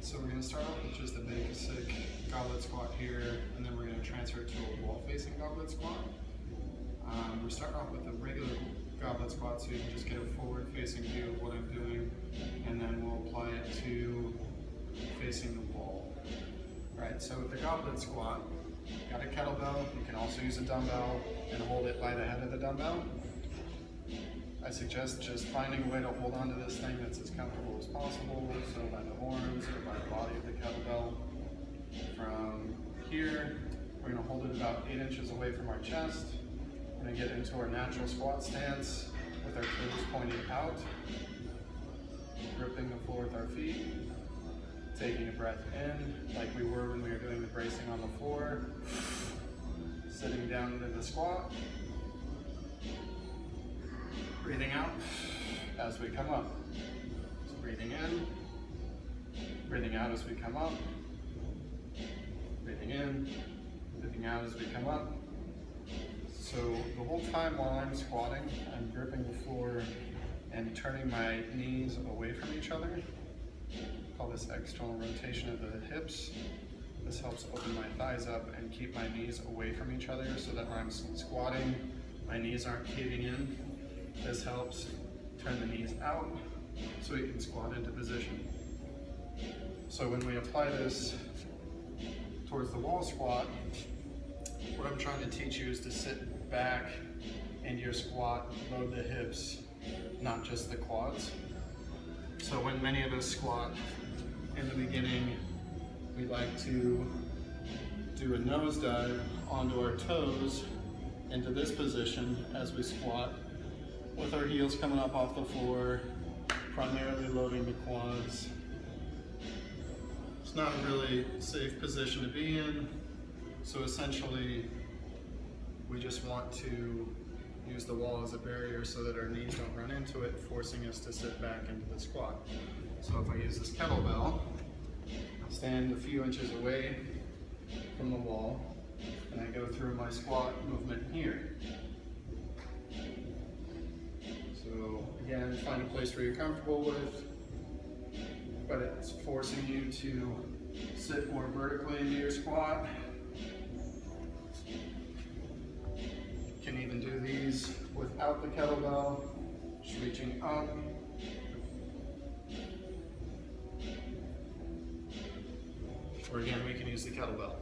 So we're going to start off with just a basic goblet squat here, and then we're going to transfer it to a wall-facing goblet squat. We're starting off with a regular goblet squat so you can just get a forward-facing view of what I'm doing, and then we'll apply it to facing the wall. Alright, so with the goblet squat, got a kettlebell, you can also use a dumbbell and hold it by the head of the dumbbell. I suggest just finding a way to hold on to this thing that's as comfortable as possible, so by the horns or by the body of the kettlebell. From here, we're going to hold it about 8 inches away from our chest. We're going to get into our natural squat stance with our toes pointing out, gripping the floor with our feet, taking a breath in like we were when we were doing the bracing on the floor, sitting down into the squat, breathing out as we come up. So breathing in, breathing out as we come up, breathing in, breathing out as we come up. So the whole time while I'm squatting, I'm gripping the floor and turning my knees away from each other. Call this external rotation of the hips. This helps open my thighs up and keep my knees away from each other so that when I'm squatting, my knees aren't caving in. This helps turn the knees out so we can squat into position. So when we apply this towards the wall squat, what I'm trying to teach you is to sit back into your squat, load the hips, not just the quads. So when many of us squat in the beginning, we like to do a nosedive onto our toes into this position as we squat, with our heels coming up off the floor, primarily loading the quads. It's not a really safe position to be in, so essentially we just want to use the wall as a barrier so that our knees don't run into it, forcing us to sit back into the squat. So if I use this kettlebell, I'll stand a few inches away from the wall, and I go through my squat movement here. So again, find a place where you're comfortable with, but it's forcing you to sit more vertically into your squat. You can even do these without the kettlebell, just reaching up. Or again, we can use the kettlebell.